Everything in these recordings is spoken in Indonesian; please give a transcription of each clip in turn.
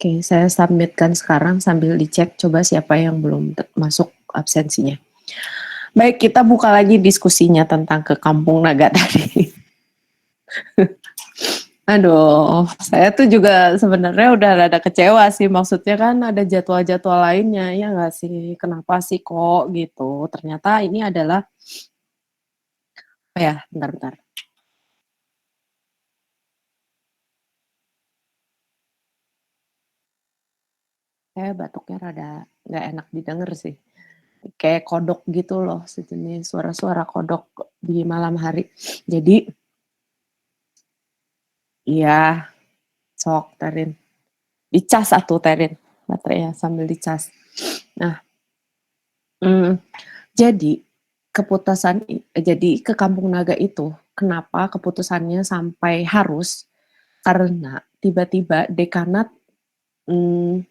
Oke, saya submit-kan sekarang sambil dicek coba siapa yang belum masuk absensinya. Baik, kita buka lagi diskusinya tentang ke Kampung Naga tadi. Aduh, saya tuh juga sebenarnya udah rada kecewa sih, maksudnya kan ada jadwal-jadwal lainnya, ya nggak sih? Kenapa sih kok gitu? Ternyata ini adalah ya, bentar-bentar. Saya batuknya rada nggak enak didengar sih. Kayak kodok gitu loh, sejenis suara-suara kodok di malam hari. Jadi, iya, sok Terin. Dicas atuh Terin, baterainya sambil dicas. Nah, mmm, jadi jadi ke Kampung Naga itu, kenapa keputusannya sampai harus, karena tiba-tiba mmm,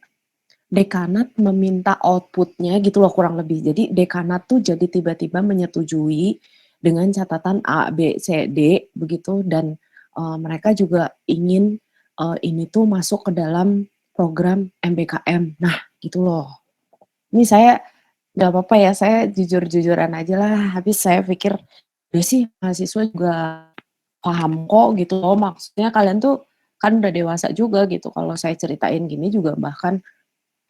dekanat meminta output-nya gitu loh kurang lebih. Jadi dekanat tuh jadi tiba-tiba menyetujui dengan catatan A, B, C, D begitu dan, mereka juga ingin, ini tuh masuk ke dalam program MBKM. Nah gitu loh. Ini saya nggak apa-apa ya, saya jujur-jujuran aja lah, habis saya pikir, ya sih mahasiswa juga paham kok gitu loh, maksudnya kalian tuh kan udah dewasa juga gitu, kalau saya ceritain gini juga bahkan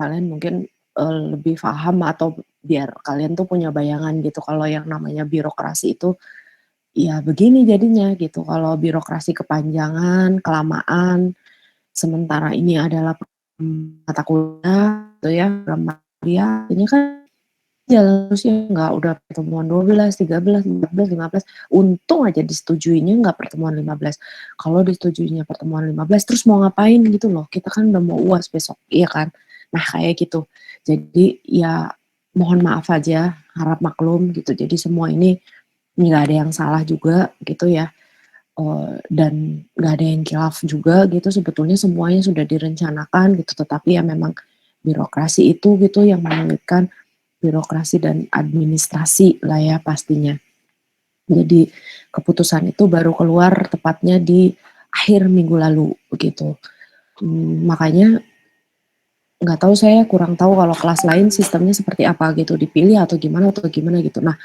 kalian mungkin, lebih paham atau biar kalian tuh punya bayangan gitu kalau yang namanya birokrasi itu, ya begini jadinya gitu, kalau birokrasi kepanjangan, kelamaan, sementara ini adalah, mata kuliah gitu ya, program kuliah, ini kan jalan terusnya nggak udah pertemuan 12, 13, 14, 15, untung aja disetujuinya nggak pertemuan 15. Kalau disetujuinya pertemuan 15 terus mau ngapain gitu loh, kita kan udah mau UAS besok, iya kan? Nah kayak gitu. Jadi ya mohon maaf aja, harap maklum gitu. Jadi semua ini nggak ada yang salah juga gitu ya, dan nggak ada yang khilaf juga gitu, sebetulnya semuanya sudah direncanakan gitu, tetapi ya memang birokrasi itu gitu yang menyulitkan birokrasi dan administrasi lah ya pastinya. Jadi keputusan itu baru keluar tepatnya di akhir minggu lalu begitu. Makanya nggak tahu saya kurang tahu kalau kelas lain sistemnya seperti apa gitu, dipilih atau gimana gitu. Nah,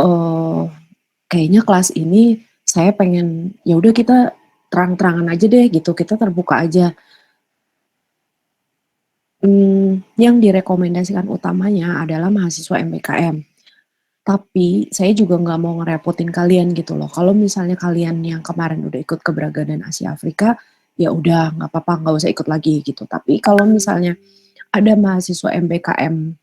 eee, kayaknya kelas ini saya pengen, ya udah kita terang-terangan aja deh gitu, kita terbuka aja. Yang direkomendasikan utamanya adalah mahasiswa MBKM. Tapi saya juga nggak mau ngerepotin kalian gitu loh. Kalau misalnya kalian yang kemarin udah ikut keberagaman Asia Afrika, ya udah nggak apa-apa, nggak usah ikut lagi gitu. Tapi kalau misalnya ada mahasiswa MBKM,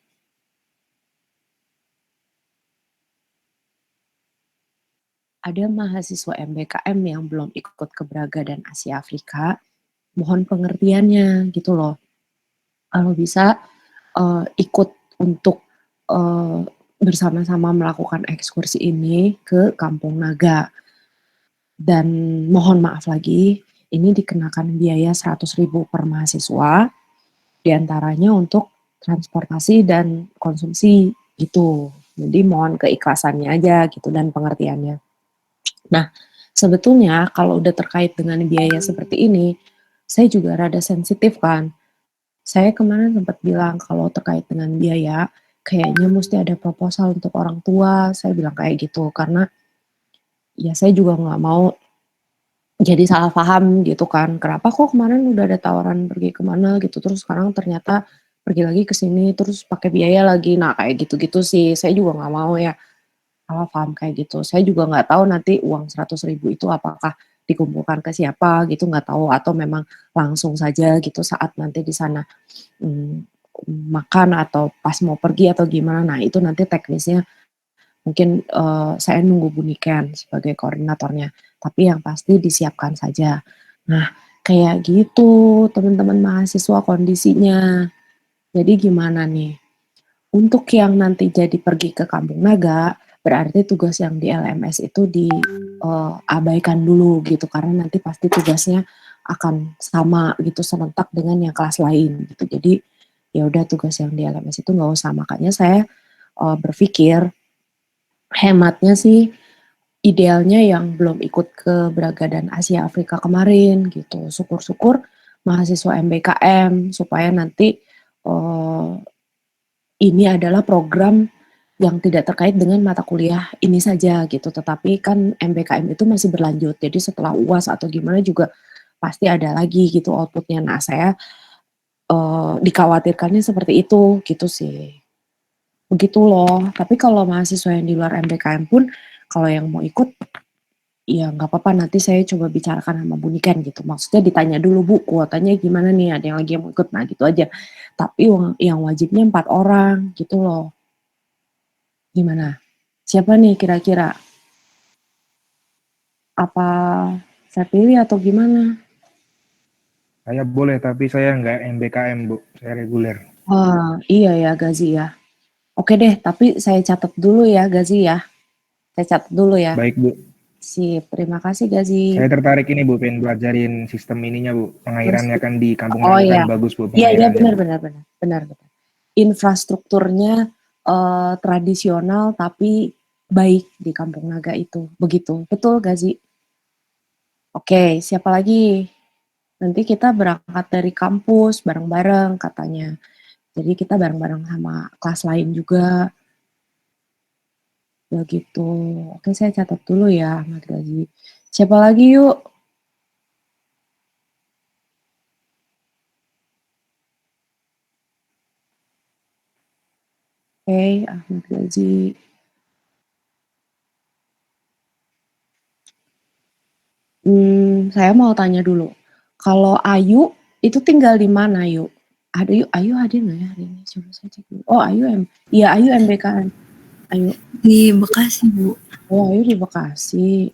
ada mahasiswa MBKM yang belum ikut keberagaman Asia Afrika, mohon pengertiannya gitu loh. Kalau bisa ikut untuk eee, bersama-sama melakukan ekskursi ini ke Kampung Naga. Dan mohon maaf lagi, ini dikenakan biaya 100.000 per mahasiswa, diantaranya untuk transportasi dan konsumsi gitu. Jadi mohon keikhlasannya aja gitu dan pengertiannya. Nah, sebetulnya kalau udah terkait dengan biaya seperti ini, saya juga rada sensitif kan. Saya kemarin sempat bilang kalau terkait dengan biaya, kayaknya mesti ada proposal untuk orang tua, saya bilang kayak gitu. Karena ya saya juga nggak mau jadi salah paham gitu kan, kenapa kok kemarin udah ada tawaran pergi ke mana gitu, terus sekarang ternyata pergi lagi ke sini, terus pakai biaya lagi. Nah kayak gitu-gitu sih, saya juga nggak mau ya salah paham kayak gitu. Saya juga nggak tahu nanti uang 100.000 itu apakah dikumpulkan ke siapa gitu, nggak tahu atau memang langsung saja gitu saat nanti di sana, mmm, makan atau pas mau pergi atau gimana. Nah itu nanti teknisnya mungkin, saya nunggu Bu Niken sebagai koordinatornya, tapi yang pasti disiapkan saja. Nah, kayak gitu teman-teman mahasiswa kondisinya. Jadi gimana nih, untuk yang nanti jadi pergi ke Kampung Naga, berarti tugas yang di LMS itu abaikan dulu gitu, karena nanti pasti tugasnya akan sama gitu, serentak dengan yang kelas lain gitu. Jadi, ya udah tugas yang di LMS itu nggak usah. Makanya saya, berpikir hematnya sih idealnya yang belum ikut ke Braga dan Asia Afrika kemarin gitu. Syukur-syukur mahasiswa MBKM supaya nanti ini adalah program yang tidak terkait dengan mata kuliah ini saja gitu, tetapi kan MBKM itu masih berlanjut, jadi setelah UAS atau gimana juga pasti ada lagi gitu outputnya. Nah saya dikhawatirkannya seperti itu gitu sih, begitu loh. Tapi kalau mahasiswa yang di luar MBKM pun kalau yang mau ikut ya nggak apa-apa, nanti saya coba bicarakan sama Bu Niken gitu. Maksudnya ditanya dulu, Bu, kuotanya gimana nih, ada yang lagi yang mau ikut, nah gitu aja. Tapi yang wajibnya 4 orang gitu loh. Gimana? Siapa nih kira-kira? Apa saya pilih atau gimana? Saya boleh, tapi saya nggak MBKM, Bu. Saya reguler. Wah, iya ya Gazi ya. Oke deh, tapi saya catat dulu ya Gazi ya. Saya catat dulu ya. Baik, Bu. Sip, terima kasih Gazi. Saya tertarik ini, Bu, pengen belajarin sistem ininya, Bu. Pengairannya kan di kampung Oh naga kan iya, bagus, Bu, iya iya pengairannya, benar Bu. benar benar benar benar. Infrastrukturnya tradisional tapi baik di Kampung Naga itu, begitu. Betul Gazi. Oke, siapa lagi? Nanti kita berangkat dari kampus bareng-bareng katanya. Jadi kita bareng-bareng sama kelas lain juga, begitu. Oke, saya catat dulu ya, Ahmad Gazi. Siapa lagi yuk? Oke, Ahmad Gazi. Saya mau tanya dulu. Kalau Ayu itu tinggal di mana yuk? Ada yuk, Ayu hadir nggak ya hari ini? Coba saya cek dulu. Oh Ayu iya Ayu MBKN. Ayu. Di Bekasi, Bu. Oh Ayu di Bekasi.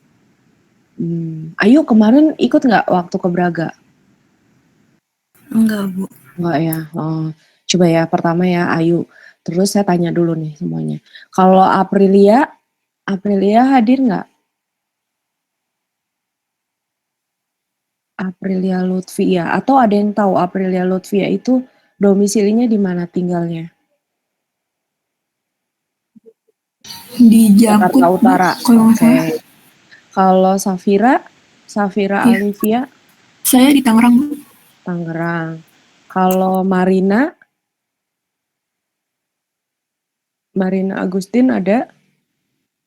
Ayu kemarin ikut nggak waktu ke Braga? Enggak, Bu. Enggak ya. Oh, coba ya pertama ya Ayu. Terus saya tanya dulu nih semuanya. Kalau Aprilia hadir nggak? Aprilia Lutfia. Atau ada yang tahu Aprilia Lutfia itu domisilinya di mana tinggalnya? Di Jakarta Jakut, Bu. Utara. Kalau nggak salah. Oke. Kalau Safira Iya. Alivia, Saya di Tangerang, Bu. Tangerang. Kalau Marina Agustin ada?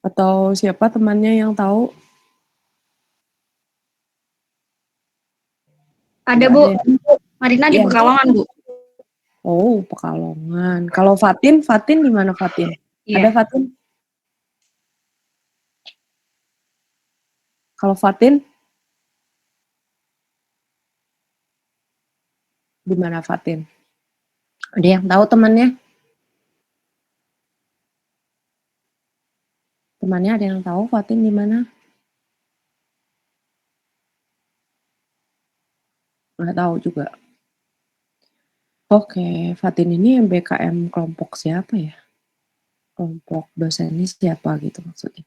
Atau siapa temannya yang tahu? Ada Nggak Bu, ada ya? Marina di Iya. Pekalongan Bu. Oh, Pekalongan. Kalau Fatin di mana Fatin? Ada Iya. Fatin? Kalau Fatin di mana Fatin? Ada yang tahu temannya? Temannya ada yang tahu Fatin di mana? Nggak tahu juga. Oke, Fatin ini MBKM kelompok siapa ya? Kelompok dosennya siapa gitu maksudnya?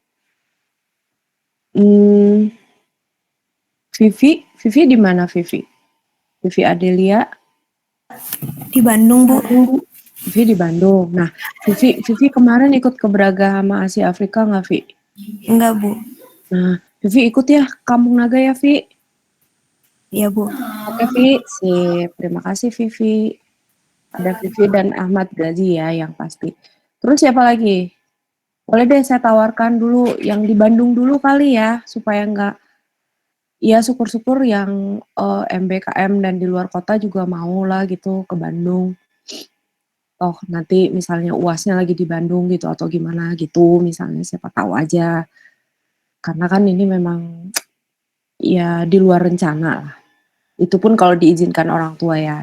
Vivi di mana Vivi? Vivi Adelia? Di Bandung, Bu. Vivi di Bandung. Nah, Vivi kemarin ikut ke Braga sama Asia Afrika nggak, Vi? Enggak, Bu. Nah, Vivi ikut ya Kampung Naga ya, Vi? Iya, Bu. Oke, Vi. Sip. Terima kasih, Vivi. Ada Vivi dan Ahmad Gazi ya yang pasti. Terus siapa lagi? Boleh deh saya tawarkan dulu yang di Bandung dulu kali ya, supaya nggak, ya syukur-syukur yang MBKM dan di luar kota juga mau lah gitu ke Bandung. Oh nanti misalnya UASnya lagi di Bandung gitu atau gimana gitu misalnya, siapa tahu aja. Karena kan ini memang ya di luar rencana lah. Itu pun kalau diizinkan orang tua ya.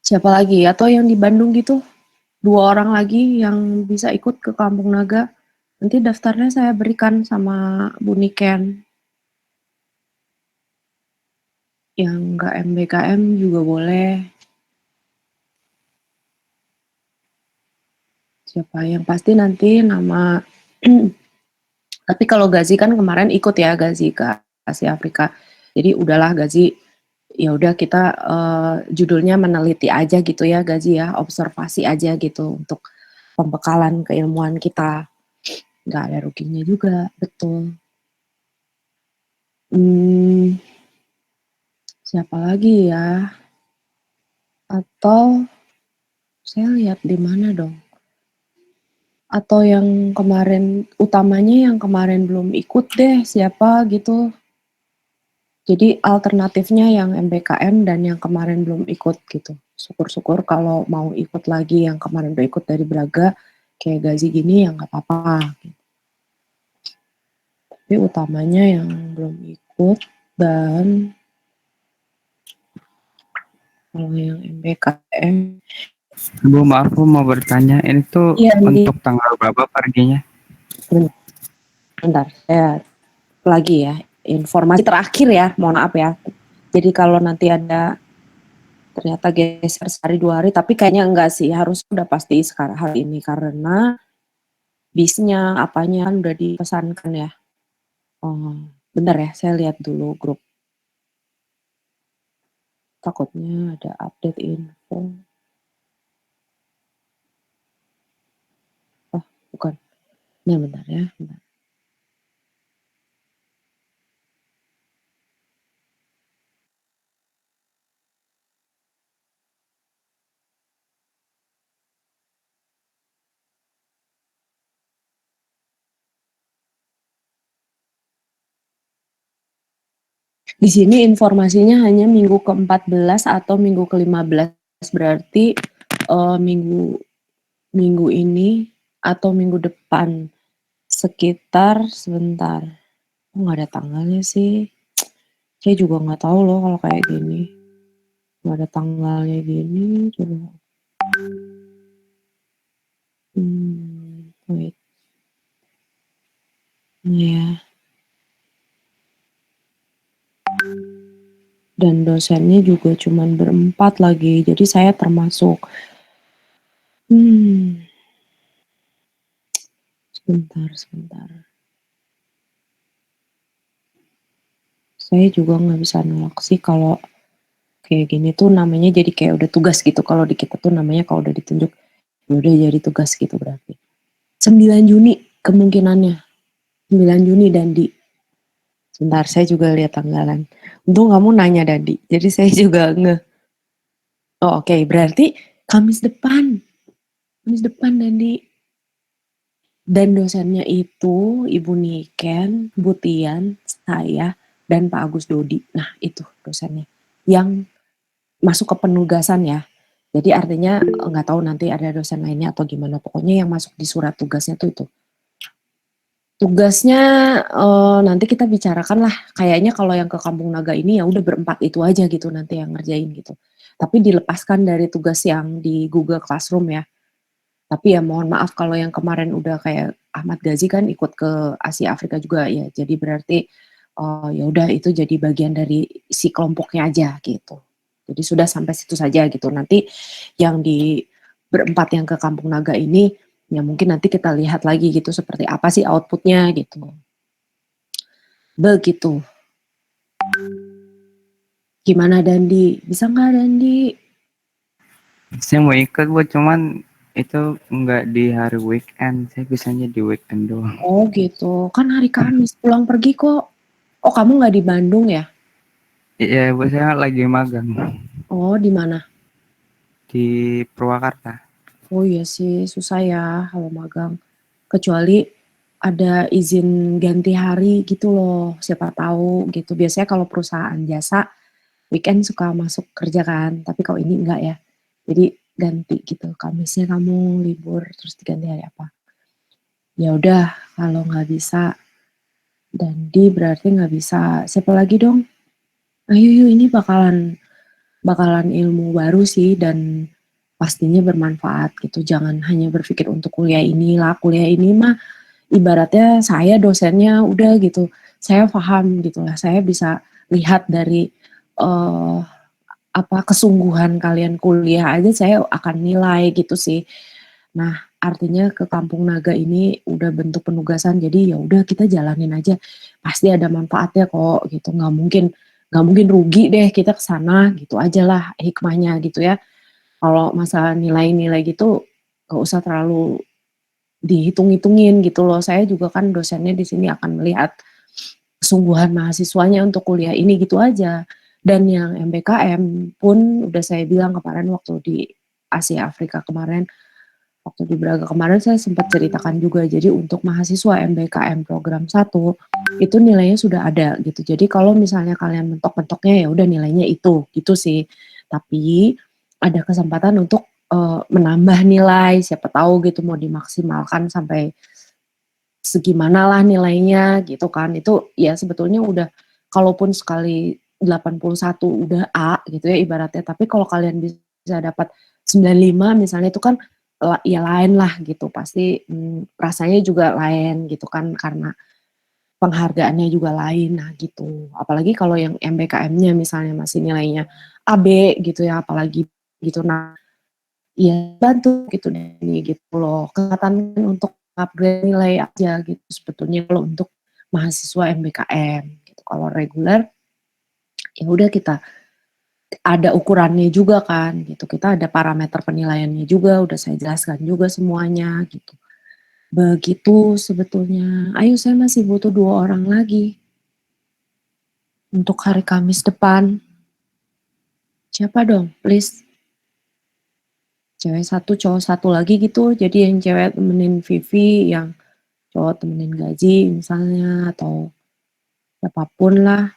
Siapa lagi? Atau yang di Bandung gitu, 2 orang lagi yang bisa ikut ke Kampung Naga. Nanti daftarnya saya berikan sama Bu Niken. Yang nggak MBKM juga boleh. Siapa yang pasti nanti nama tapi kalau Gazi kan kemarin ikut ya Gazi ke Asia Afrika. Jadi udahlah Gazi, ya udah kita judulnya meneliti aja gitu ya Gazi ya, observasi aja gitu untuk pembekalan keilmuan kita. Nggak ada ruginya juga, betul. Siapa lagi ya? Atau saya lihat di mana dong? Atau yang kemarin, utamanya yang kemarin belum ikut deh, siapa gitu. Jadi alternatifnya yang MBKM dan yang kemarin belum ikut gitu. Syukur-syukur kalau mau ikut lagi yang kemarin udah ikut dari Braga, kayak Gazi gini ya nggak apa-apa. Gitu. Tapi utamanya yang belum ikut dan kalau yang MBKM. Bu, maaf Bu, mau bertanya, ini tuh Iya, untuk tanggal berapa perginya? bentar, saya lagi ya, informasi terakhir ya, mohon maaf ya. Jadi kalau nanti ada ternyata geser sehari 2 hari, tapi kayaknya enggak sih, harus udah pasti sekarang hari ini karena bisnya apanya kan udah dipesankan ya. Oh, bentar ya, saya lihat dulu grup. Takutnya ada update info. Oh, bukan. Ini bentar ya, bentar. Di sini informasinya hanya minggu ke-14 atau minggu ke-15, berarti minggu ini atau minggu depan sekitar sebentar. Oh, nggak ada tanggalnya sih. Saya juga nggak tahu loh kalau kayak gini. Nggak ada tanggalnya gini. Coba. Wait. Ya. Dan dosennya juga cuman berempat lagi. Jadi saya termasuk. Sebentar. Saya juga nggak bisa nolak sih kalau kayak gini tuh namanya jadi kayak udah tugas gitu. Kalau di kita tuh namanya kalau udah ditunjuk, udah jadi tugas gitu berarti. 9 Juni kemungkinannya. 9 Juni Dandi. Sebentar, saya juga lihat tanggalan. Untung kamu nanya Dandi. Jadi saya juga Oh oke, berarti Kamis depan. Kamis depan Dandi. Dan dosennya itu Ibu Niken, Bu Tian, saya, dan Pak Agus Dodi. Nah itu dosennya. Yang masuk ke penugasan ya. Jadi artinya nggak tahu nanti ada dosen lainnya atau gimana. Pokoknya yang masuk di surat tugasnya tuh itu. Tugasnya nanti kita bicarakan lah. Kayaknya kalau yang ke Kampung Naga ini ya udah berempat itu aja gitu nanti yang ngerjain gitu. Tapi dilepaskan dari tugas yang di Google Classroom ya. Tapi ya mohon maaf kalau yang kemarin udah kayak Ahmad Gazi kan ikut ke Asia Afrika juga ya. Jadi berarti ya udah itu jadi bagian dari si kelompoknya aja gitu. Jadi sudah sampai situ saja gitu. Nanti yang di berempat yang ke Kampung Naga ini ya mungkin nanti kita lihat lagi gitu seperti apa sih outputnya gitu. Begitu. Gimana Dandi? Bisa nggak Dandi? Saya mau ikut Bu, cuman itu nggak di hari weekend, saya bisanya di weekend doang. Oh gitu. Kan hari Kamis pulang pergi kok. Oh kamu nggak di Bandung ya? Iya Bu, saya lagi magang Oh di mana? di Purwakarta. Oh iya sih, susah ya kalau magang. Kecuali ada izin ganti hari gitu loh, siapa tahu gitu. Biasanya kalau perusahaan jasa weekend suka masuk kerja kan, tapi kalau ini enggak ya. Jadi ganti gitu, Kamisnya kamu libur terus diganti hari apa. Ya udah, kalau nggak bisa Dandi berarti nggak bisa. Siapa lagi dong? Ayo yuk ini bakalan ilmu baru sih dan pastinya bermanfaat gitu. Jangan hanya berpikir untuk kuliah inilah, kuliah ini mah ibaratnya saya dosennya udah gitu. Saya paham gitu lah. Saya bisa lihat dari apa kesungguhan kalian kuliah aja saya akan nilai gitu sih. Nah, artinya ke Kampung Naga ini udah bentuk penugasan jadi ya udah kita jalanin aja. Pasti ada manfaatnya kok gitu. Nggak mungkin rugi deh kita ke sana gitu aja lah hikmahnya gitu ya. Kalau masalah nilai-nilai gitu gak usah terlalu dihitung-hitungin gitu loh. Saya juga kan dosennya di sini akan melihat kesungguhan mahasiswanya untuk kuliah ini gitu aja. Dan yang MBKM pun udah saya bilang kemarin waktu di Asia Afrika kemarin, waktu di Braga kemarin saya sempat ceritakan juga. Jadi untuk mahasiswa MBKM program 1 itu nilainya sudah ada gitu. Jadi kalau misalnya kalian mentok-mentoknya ya udah nilainya itu gitu sih. Tapi ada kesempatan untuk menambah nilai, siapa tahu gitu mau dimaksimalkan sampai segimana lah nilainya gitu kan. Itu ya sebetulnya udah kalaupun sekali 81 udah A gitu ya ibaratnya. Tapi kalau kalian bisa dapat 95 misalnya itu kan ya lain lah gitu. Pasti rasanya juga lain gitu kan karena penghargaannya juga lain. Nah gitu. Apalagi kalau yang MBKM-nya misalnya masih nilainya AB gitu ya apalagi gitu. Nah ya bantu gitu nih gitu loh. Kesempatan untuk upgrade nilai aja gitu sebetulnya kalau untuk mahasiswa MBKM gitu. Kalau reguler ya udah kita ada ukurannya juga kan gitu. Kita ada parameter penilaiannya juga udah saya jelaskan juga semuanya gitu. Begitu sebetulnya. Ayo saya masih butuh 2 orang lagi untuk hari Kamis depan. Siapa dong? Please. Cewek 1, cowok 1 lagi gitu. Jadi yang cewek temenin Vivi, yang cowok temenin Gaji misalnya atau siapapun lah.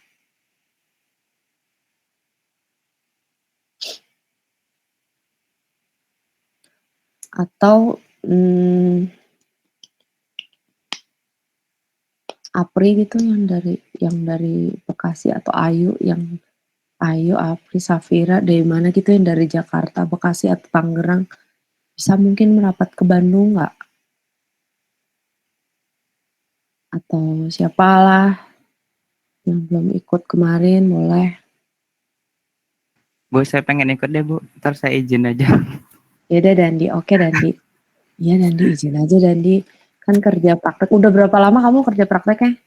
Atau Apri gitu yang dari Bekasi atau Ayu yang Ayu, Apri, Safira dari mana gitu yang dari Jakarta, Bekasi atau Tangerang bisa mungkin merapat ke Bandung nggak? Atau siapalah yang belum ikut kemarin boleh. Bu, saya pengen ikut deh, Bu. Ntar saya izin aja. Ya udah Dandi, oke Dandi. Iya Dandi izin aja Dandi. Kan kerja praktek. Udah berapa lama kamu kerja prakteknya?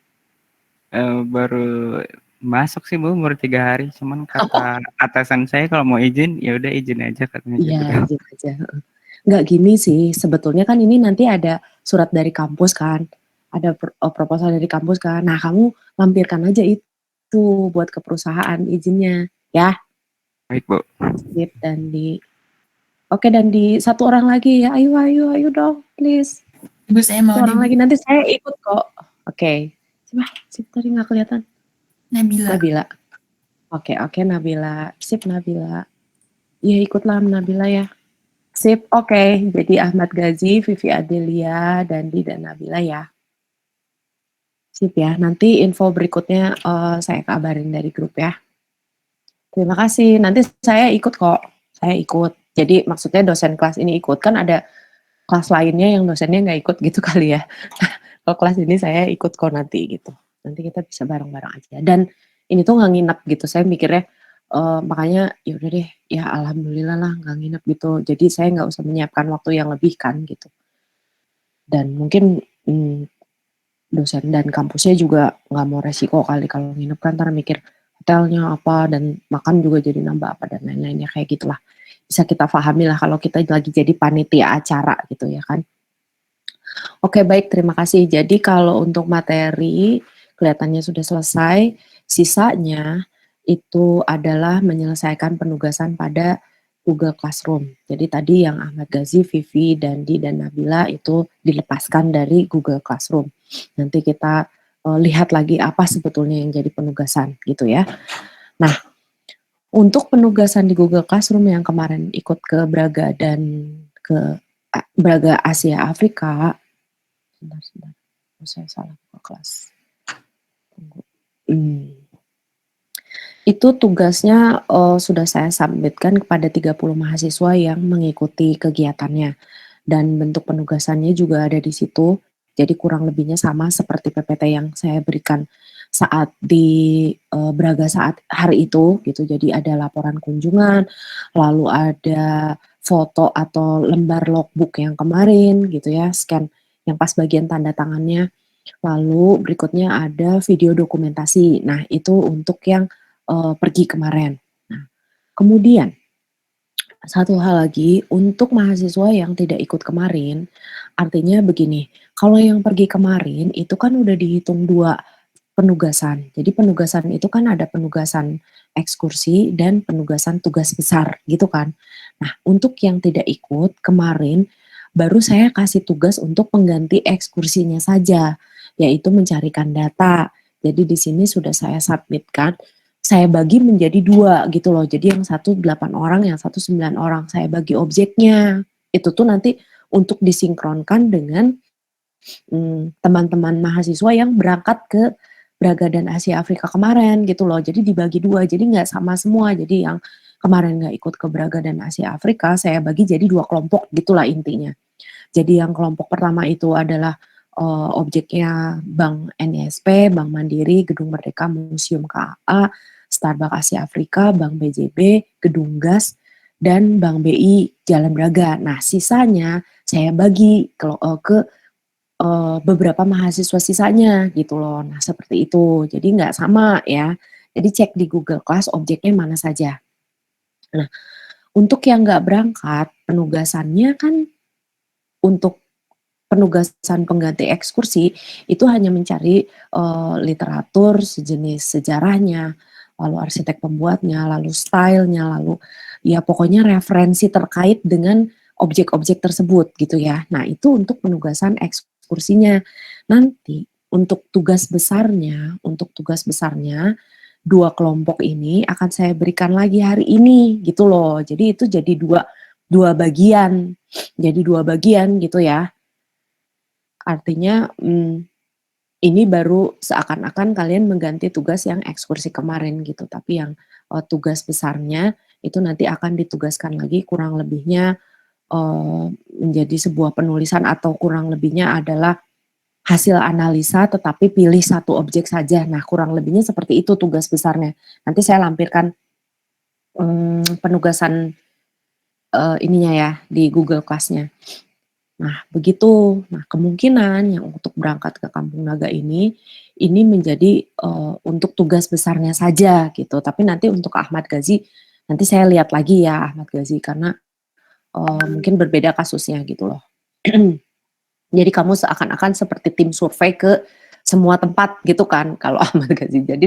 Baru masuk sih, Bu, baru 3 hari. Cuman kata atasan saya kalau mau izin, ya udah izin aja katanya gitu. Iya izin aja. Nggak gini sih, sebetulnya kan ini nanti ada surat dari kampus kan. Ada proposal dari kampus kan. Nah kamu lampirkan aja itu buat ke perusahaan izinnya. Ya, Baik, Bu. sip Dandi. Oke Dandi, 1 orang lagi ya. Ayo dong, please. Ibu saya mau 1 orang lagi nanti saya ikut kok. Oke. Coba, sip tadi nggak kelihatan. Nabila. Oke, Nabila. Sip Nabila. Ya ikutlah Nabila ya. Sip, oke. Jadi Ahmad Gazi, Vivi Adelia, Dandi, dan Nabila ya. Sip ya, nanti info berikutnya saya kabarin dari grup ya. Terima kasih, nanti saya ikut kok. Saya ikut. Jadi maksudnya dosen kelas ini ikut. Kan ada kelas lainnya yang dosennya nggak ikut gitu kali ya. Kalau kelas ini saya ikut kok nanti gitu. Nanti kita bisa bareng-bareng aja. Dan ini tuh nggak nginep gitu. Saya mikirnya makanya ya udah deh, ya alhamdulillah lah nggak nginep gitu. Jadi saya nggak usah menyiapkan waktu yang lebih kan gitu. Dan mungkin dosen dan kampusnya juga nggak mau resiko kali kalau nginep kan ntar mikir hotelnya apa dan makan juga jadi nambah apa dan lain-lainnya kayak gitulah. Bisa kita pahami lah kalau kita lagi jadi panitia acara gitu ya kan. Oke baik, terima kasih. Jadi kalau untuk materi kelihatannya sudah selesai, sisanya itu adalah menyelesaikan penugasan pada Google Classroom. Jadi tadi yang Ahmad Gazi, Vivi, Dandi, dan Nabila itu dilepaskan dari Google Classroom. Nanti kita lihat lagi apa sebetulnya yang jadi penugasan gitu ya. Nah, untuk penugasan di Google Classroom yang kemarin ikut ke Braga dan ke Braga Asia Afrika, sebentar, saya salah buka kelas. Tunggu. Itu tugasnya sudah saya submitkan kepada 30 mahasiswa yang mengikuti kegiatannya. Dan bentuk penugasannya juga ada di situ. Jadi kurang lebihnya sama seperti PPT yang saya berikan saat di Braga saat hari itu gitu. Jadi ada laporan kunjungan, lalu ada foto atau lembar logbook yang kemarin gitu ya, scan yang pas bagian tanda tangannya. Lalu berikutnya ada video dokumentasi. Nah, itu untuk yang pergi kemarin. Nah, kemudian satu hal lagi untuk mahasiswa yang tidak ikut kemarin, artinya begini, kalau yang pergi kemarin itu kan udah dihitung 2 penugasan. Jadi penugasan itu kan ada penugasan ekskursi dan penugasan tugas besar gitu kan. Nah, untuk yang tidak ikut kemarin baru saya kasih tugas untuk pengganti ekskursinya saja, yaitu mencarikan data. Jadi di sini sudah saya submitkan, saya bagi menjadi 2 gitu loh. Jadi yang satu 8 orang, yang satu 9 orang. Saya bagi objeknya. Itu tuh nanti untuk disinkronkan dengan teman-teman mahasiswa yang berangkat ke Braga dan Asia Afrika kemarin gitu loh. Jadi dibagi 2, jadi nggak sama semua. Jadi yang kemarin nggak ikut ke Braga dan Asia Afrika, saya bagi jadi 2 kelompok gitulah intinya. Jadi yang kelompok pertama itu adalah objeknya Bank NISP, Bank Mandiri, Gedung Merdeka, Museum KAA, Starbucks Asia Afrika, Bank BJB, Gedung Gas, dan Bank BI Jalan Braga. Nah, sisanya saya bagi ke beberapa mahasiswa sisanya gitu loh. Nah, seperti itu. Jadi nggak sama ya. Jadi cek di Google Class objeknya mana saja. Nah, untuk yang nggak berangkat, penugasannya kan untuk penugasan pengganti ekskursi itu hanya mencari literatur sejenis sejarahnya, lalu arsitek pembuatnya, lalu stylenya, lalu ya pokoknya referensi terkait dengan objek-objek tersebut gitu ya. Nah, itu untuk penugasan ekskursinya. Nanti untuk tugas besarnya, 2 kelompok ini akan saya berikan lagi hari ini gitu loh. Jadi itu jadi dua bagian. Jadi 2 bagian gitu ya. Artinya ini baru seakan-akan kalian mengganti tugas yang ekskursi kemarin gitu. Tapi yang tugas besarnya itu nanti akan ditugaskan lagi kurang lebihnya menjadi sebuah penulisan atau kurang lebihnya adalah hasil analisa tetapi pilih 1 objek saja. Nah, kurang lebihnya seperti itu tugas besarnya. Nanti saya lampirkan penugasan ininya ya di Google Class-nya. Nah, begitu. Nah, kemungkinan yang untuk berangkat ke Kampung Naga ini menjadi untuk tugas besarnya saja gitu. Tapi nanti untuk Ahmad Ghazi nanti saya lihat lagi ya Ahmad Ghazi karena mungkin berbeda kasusnya gitu loh. Jadi kamu seakan-akan seperti tim survei ke semua tempat gitu kan kalau Ahmad Ghazi. Jadi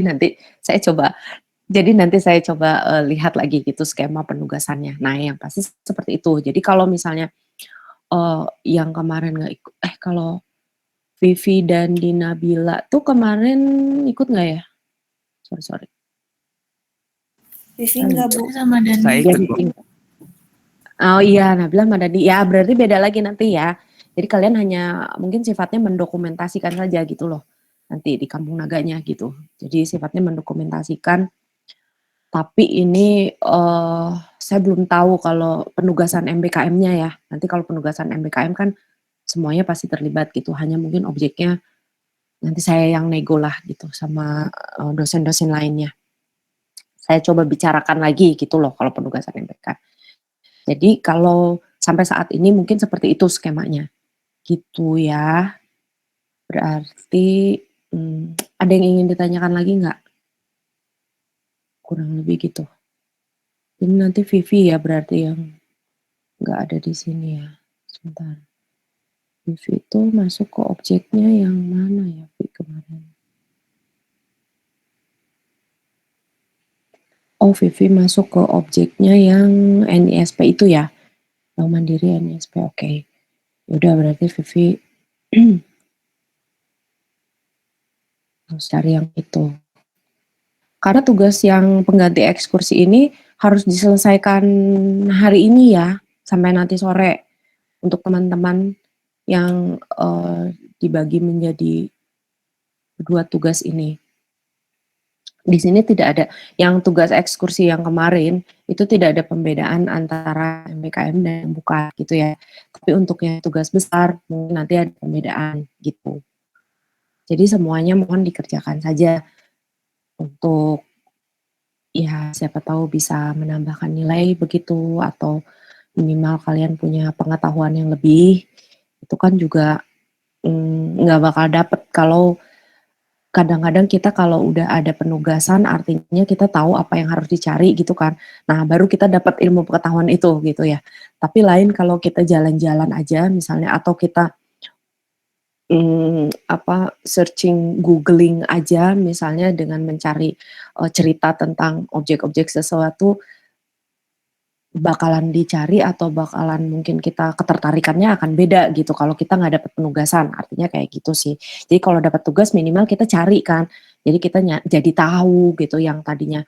nanti saya coba lihat lagi gitu skema penugasannya. Nah, yang pasti seperti itu. Jadi kalau misalnya yang kemarin nggak ikut, kalau Vivi dan Dina Bila tuh kemarin ikut nggak ya? Sorry. Vivi enggak, Bu. Sama Dani. Saya ikut, Bu. Oh iya, Nabila sama Dani. Ya berarti beda lagi nanti ya. Jadi kalian hanya mungkin sifatnya mendokumentasikan saja gitu loh. Nanti di Kampung Naganya gitu. Jadi sifatnya mendokumentasikan. Tapi ini saya belum tahu kalau penugasan MBKM-nya ya. Nanti kalau penugasan MBKM kan semuanya pasti terlibat gitu. Hanya mungkin objeknya nanti saya yang nego lah gitu sama dosen-dosen lainnya. Saya coba bicarakan lagi gitu loh kalau penugasan MBK. Jadi kalau sampai saat ini mungkin seperti itu skemanya. Gitu ya. Berarti ada yang ingin ditanyakan lagi nggak? Kurang lebih gitu. Ini nanti Vivi ya berarti yang nggak ada di sini ya. Sebentar. Vivi itu masuk ke objeknya yang mana ya Vivi kemarin? Oh, Vivi masuk ke objeknya yang NISP itu ya. Bank Mandiri NISP, oke. Yaudah berarti Vivi harus cari yang itu. Karena tugas yang pengganti ekskursi ini harus diselesaikan hari ini ya, sampai nanti sore. Untuk teman-teman yang dibagi menjadi 2 tugas ini. Di sini tidak ada, yang tugas ekskursi yang kemarin, itu tidak ada pembedaan antara MBKM dan yang bukan gitu ya. Tapi untuk yang tugas besar, mungkin nanti ada pembedaan gitu. Jadi semuanya mohon dikerjakan saja untuk ya siapa tahu bisa menambahkan nilai begitu atau minimal kalian punya pengetahuan yang lebih. Itu kan juga nggak bakal dapet kalau kadang-kadang kita kalau udah ada penugasan artinya kita tahu apa yang harus dicari gitu kan. Nah baru kita dapat ilmu pengetahuan itu gitu ya. Tapi lain kalau kita jalan-jalan aja misalnya atau kita searching, googling aja misalnya dengan mencari, cerita tentang objek-objek sesuatu, bakalan dicari atau bakalan mungkin kita ketertarikannya akan beda gitu kalau kita nggak dapat penugasan, artinya kayak gitu sih. Jadi kalau dapat tugas minimal kita cari kan, jadi kita jadi tahu gitu yang tadinya,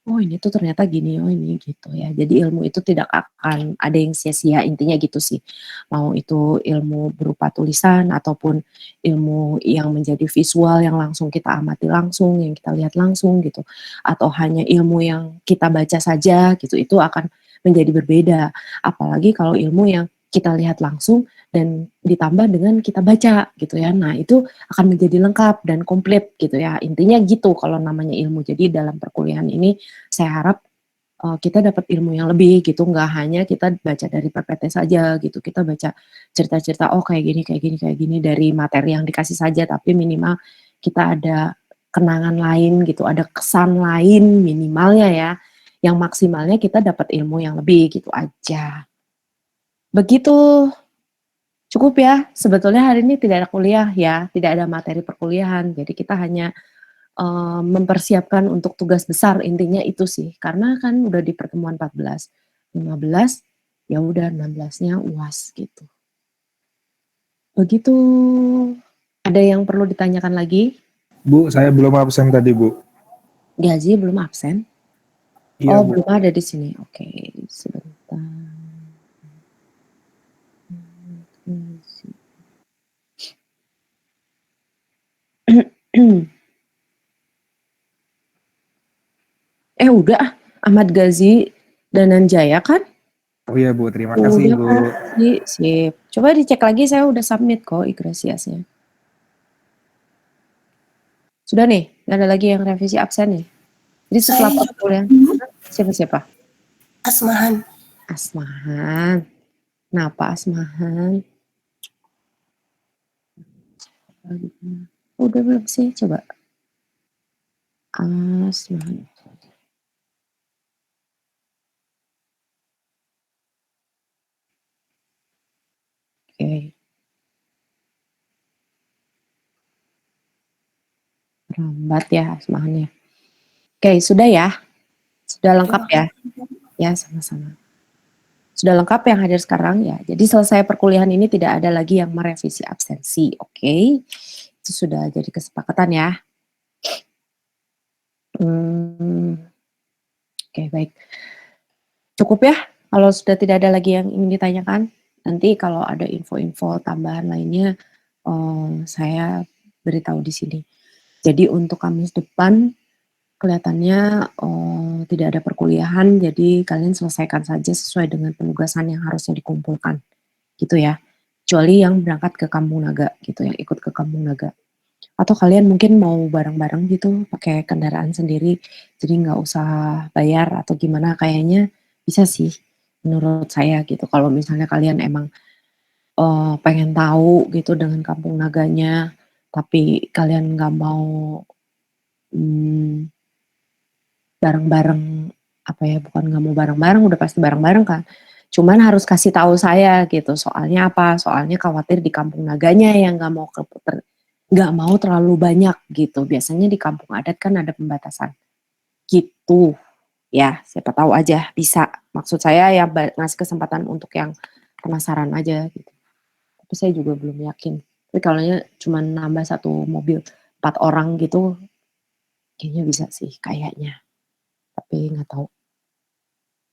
"Oh ini tuh ternyata gini, oh ini," gitu ya. Jadi ilmu itu tidak akan ada yang sia-sia, intinya gitu sih. Mau itu ilmu berupa tulisan ataupun ilmu yang menjadi visual yang langsung kita amati langsung, yang kita lihat langsung gitu, atau hanya ilmu yang kita baca saja gitu, itu akan menjadi berbeda. Apalagi kalau ilmu yang kita lihat langsung dan ditambah dengan kita baca gitu ya. Nah, itu akan menjadi lengkap dan komplit gitu ya. Intinya gitu kalau namanya ilmu. Jadi dalam perkuliahan ini saya harap kita dapat ilmu yang lebih gitu, nggak hanya kita baca dari PPT saja gitu. Kita baca cerita-cerita, oh kayak gini, kayak gini, kayak gini dari materi yang dikasih saja, tapi minimal kita ada kenangan lain gitu, ada kesan lain minimalnya ya. Yang maksimalnya kita dapat ilmu yang lebih gitu aja. Begitu, cukup ya. Sebetulnya hari ini tidak ada kuliah ya, tidak ada materi perkuliahan. Jadi kita hanya mempersiapkan untuk tugas besar, intinya itu sih. Karena kan udah di pertemuan 14, 15, ya udah 16-nya UAS gitu. Begitu. Ada yang perlu ditanyakan lagi? Bu, saya belum absen tadi, Bu. Gaji belum absen? Iya, Oh, Bu. belum ada di sini. Oke, sebentar. Udah Ahmad Ghazi Dananjaya kan? Oh iya, Bu. Terima kasih, Udah Bu. kan? Sip. Coba dicek lagi, saya udah submit kok Igresiasnya. Sudah nih, nggak ada lagi yang revisi absen nih. Jadi setelah Saya perkuliahan, siapa-siapa? Asmahan. Asmahan. Kenapa Asmahan? Udah belum sih? Coba. Asmahan. Oke. Lambat ya Asmahannya. Oke, sudah ya? Sudah lengkap ya? Ya, sama-sama. Sudah lengkap yang hadir sekarang ya. Jadi selesai perkuliahan ini tidak ada lagi yang merevisi absensi, oke? Itu sudah jadi kesepakatan ya. Oke, baik. Cukup ya kalau sudah tidak ada lagi yang ingin ditanyakan. Nanti kalau ada info-info tambahan lainnya saya beritahu di sini. Jadi untuk Kamis depan kelihatannya tidak ada perkuliahan, jadi kalian selesaikan saja sesuai dengan penugasan yang harusnya dikumpulkan, gitu ya. Kecuali yang berangkat ke Kampung Naga gitu, yang ikut ke Kampung Naga. Atau kalian mungkin mau bareng-bareng gitu, pakai kendaraan sendiri, jadi nggak usah bayar atau gimana, kayaknya bisa sih menurut saya gitu. Kalau misalnya kalian emang pengen tahu gitu dengan Kampung Naganya, tapi kalian nggak mau bareng-bareng, apa ya, bukan nggak mau bareng-bareng, udah pasti bareng-bareng kan. Cuman harus kasih tahu saya gitu, soalnya apa? Soalnya khawatir di Kampung Naganya yang nggak mau terlalu banyak gitu. Biasanya di kampung adat kan ada pembatasan gitu. Ya, siapa tahu aja bisa. Maksud saya ya ngasih kesempatan untuk yang penasaran aja gitu. Tapi saya juga belum yakin. Tapi kalau cuma nambah satu mobil 4 orang gitu, kayaknya bisa sih kayaknya. Tapi nggak tahu.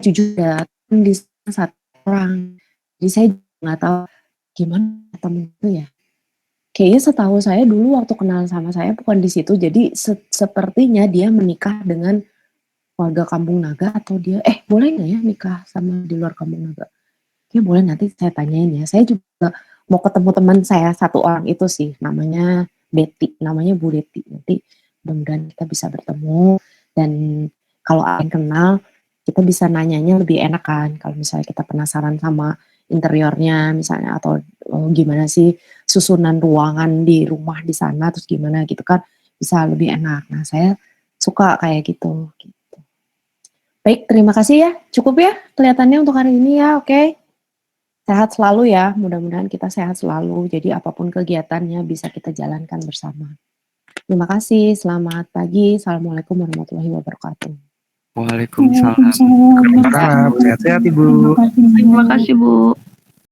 Jujur ya, di sana 1 orang. Jadi saya nggak tahu gimana temen itu ya. Kayaknya setahu saya dulu waktu kenal sama saya bukan di situ. Jadi sepertinya dia menikah dengan warga Kampung Naga atau dia boleh nggak ya nikah sama di luar Kampung Naga? Ya boleh, nanti saya tanyain ya. Saya juga mau ketemu teman saya 1 orang itu sih, namanya Betty, namanya Bu Betty. Nanti mudah-mudahan kita bisa bertemu dan kalau ada yang kenal kita bisa nanyanya lebih enak kan. Kalau misalnya kita penasaran sama interiornya misalnya atau gimana sih susunan ruangan di rumah di sana terus gimana gitu kan bisa lebih enak. Nah, saya suka kayak gitu. Baik, terima kasih ya. Cukup ya kelihatannya untuk hari ini ya, oke. Sehat selalu ya, mudah-mudahan kita sehat selalu. Jadi apapun kegiatannya bisa kita jalankan bersama. Terima kasih, selamat pagi. Assalamualaikum warahmatullahi wabarakatuh. Waalaikumsalam. Waalaikumsalam. Sehat-sehat Ibu. Terima kasih Bu.